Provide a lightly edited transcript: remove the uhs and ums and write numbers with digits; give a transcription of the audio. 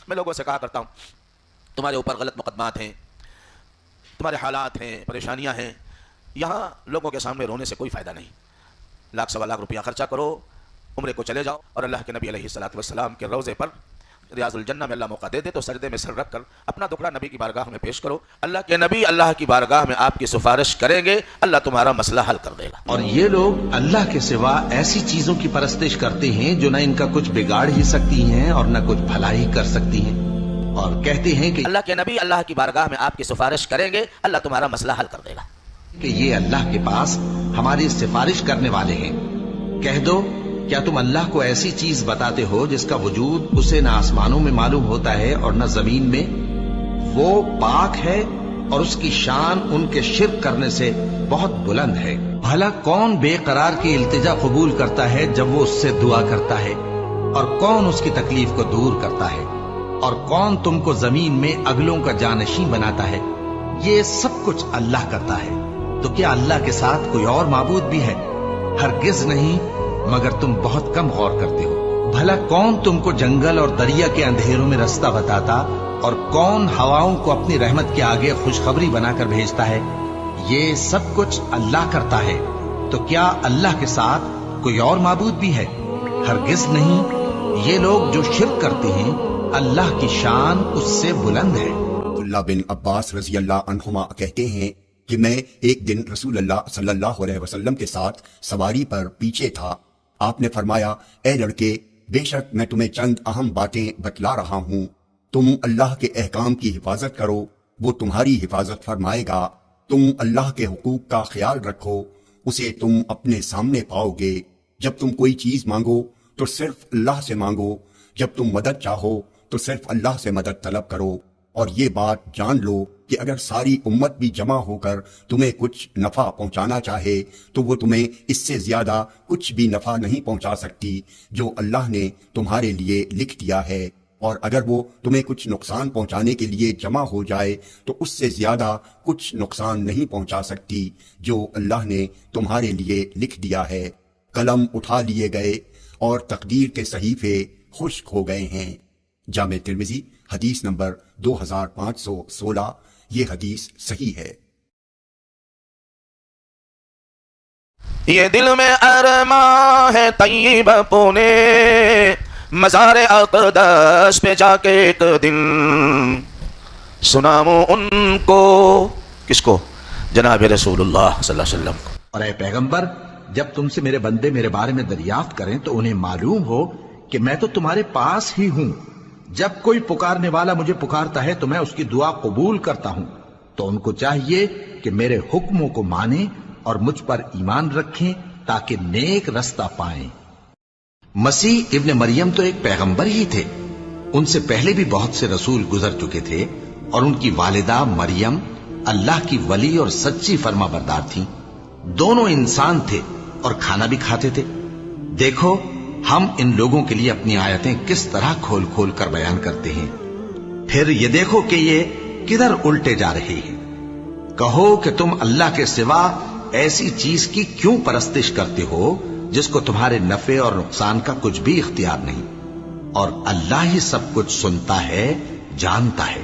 میں لوگوں سے کہا کرتا ہوں تمہارے اوپر غلط مقدمات ہیں، تمہارے حالات ہیں، پریشانیاں ہیں، یہاں لوگوں کے سامنے رونے سے کوئی فائدہ نہیں. لاکھ سوا لاکھ روپیہ خرچہ کرو، عمرے کو چلے جاؤ اور اللہ کے نبی علیہ الصلوۃ والسلام کے روضے پر ریاض الجنہ میں اللہ موقع دے دے تو سجدے میں سر رکھ کر اپنا دکھڑا نبی کی بارگاہ میں پیش کرو. اللہ کے نبی اللہ کی بارگاہ میں آپ کی سفارش کریں گے، اللہ تمہارا مسئلہ حل کر دے گا. اور یہ لوگ اللہ کے سوا ایسی چیزوں کی پرستش کرتے ہیں جو نہ ان کا کچھ بگاڑ ہی سکتی ہیں اور نہ کچھ بھلائی کر سکتی ہیں، اور کہتے ہیں کہ اللہ کے نبی اللہ کی بارگاہ میں آپ کی سفارش کریں گے، اللہ تمہارا مسئلہ حل کر دے گا. کہ یہ اللہ کے پاس ہماری سفارش کرنے والے ہیں. کہہ دو کیا تم اللہ کو ایسی چیز بتاتے ہو جس کا وجود اسے نہ آسمانوں میں معلوم ہوتا ہے اور نہ زمین میں؟ وہ پاک ہے اور اس کی شان ان کے شرک کرنے سے بہت بلند ہے. بھلا کون بے قرار کی التجا قبول کرتا ہے جب وہ اس سے دعا کرتا ہے، اور کون اس کی تکلیف کو دور کرتا ہے، اور کون تم کو زمین میں اگلوں کا جانشین بناتا ہے؟ یہ سب کچھ اللہ کرتا ہے. تو کیا اللہ کے ساتھ کوئی اور معبود بھی ہے؟ ہرگز نہیں، مگر تم بہت کم غور کرتے ہو. بھلا کون تم کو جنگل اور دریا کے اندھیروں میں رستہ بتاتا، اور کون ہواؤں کو اپنی رحمت کے آگے خوشخبری بنا کر بھیجتا ہے؟ یہ سب کچھ اللہ کرتا ہے. تو کیا اللہ کے ساتھ کوئی اور معبود بھی ہے؟ ہرگز نہیں. یہ لوگ جو شرک کرتے ہیں اللہ کی شان اس سے بلند ہے. عبداللہ بن عباس رضی اللہ عنہما کہتے ہیں کہ میں ایک دن رسول اللہ صلی اللہ علیہ وسلم کے ساتھ سواری پر پیچھے تھا. آپ نے فرمایا، اے لڑکے، بے شک میں تمہیں چند اہم باتیں بتلا رہا ہوں. تم اللہ کے احکام کی حفاظت کرو، وہ تمہاری حفاظت فرمائے گا. تم اللہ کے حقوق کا خیال رکھو، اسے تم اپنے سامنے پاؤ گے. جب تم کوئی چیز مانگو تو صرف اللہ سے مانگو، جب تم مدد چاہو تو صرف اللہ سے مدد طلب کرو. اور یہ بات جان لو کہ اگر ساری امت بھی جمع ہو کر تمہیں کچھ نفع پہنچانا چاہے تو وہ تمہیں اس سے زیادہ کچھ بھی نفع نہیں پہنچا سکتی جو اللہ نے تمہارے لیے لکھ دیا ہے. اور اگر وہ تمہیں کچھ نقصان پہنچانے کے لیے جمع ہو جائے تو اس سے زیادہ کچھ نقصان نہیں پہنچا سکتی جو اللہ نے تمہارے لیے لکھ دیا ہے. قلم اٹھا لیے گئے اور تقدیر کے صحیفے خشک ہو گئے ہیں. جامع ترمذی حدیث نمبر 2516. یہ حدیث صحیح ہے. یہ دل میں ارماں ہے طیب پونے، مزار اقدس پہ جا کے ایک دن سناؤں ان کو. کس کو؟ جناب رسول اللہ صلی اللہ علیہ وسلم کو. اور اے پیغمبر، جب تم سے میرے بندے میرے بارے میں دریافت کریں تو انہیں معلوم ہو کہ میں تو تمہارے پاس ہی ہوں. جب کوئی پکارنے والا مجھے پکارتا ہے تو میں اس کی دعا قبول کرتا ہوں. تو ان کو چاہیے کہ میرے حکموں کو مانیں اور مجھ پر ایمان رکھیں تاکہ نیک رستہ پائیں. مسیح ابن مریم تو ایک پیغمبر ہی تھے. ان سے پہلے بھی بہت سے رسول گزر چکے تھے، اور ان کی والدہ مریم اللہ کی ولی اور سچی فرما بردار تھیں. دونوں انسان تھے اور کھانا بھی کھاتے تھے. دیکھو ہم ان لوگوں کے لیے اپنی آیتیں کس طرح کھول کھول کر بیان کرتے ہیں. پھر یہ دیکھو کہ یہ کدھر الٹے جا رہے ہیں. کہو کہ تم اللہ کے سوا ایسی چیز کی کیوں پرستش کرتے ہو جس کو تمہارے نفع اور نقصان کا کچھ بھی اختیار نہیں، اور اللہ ہی سب کچھ سنتا ہے، جانتا ہے.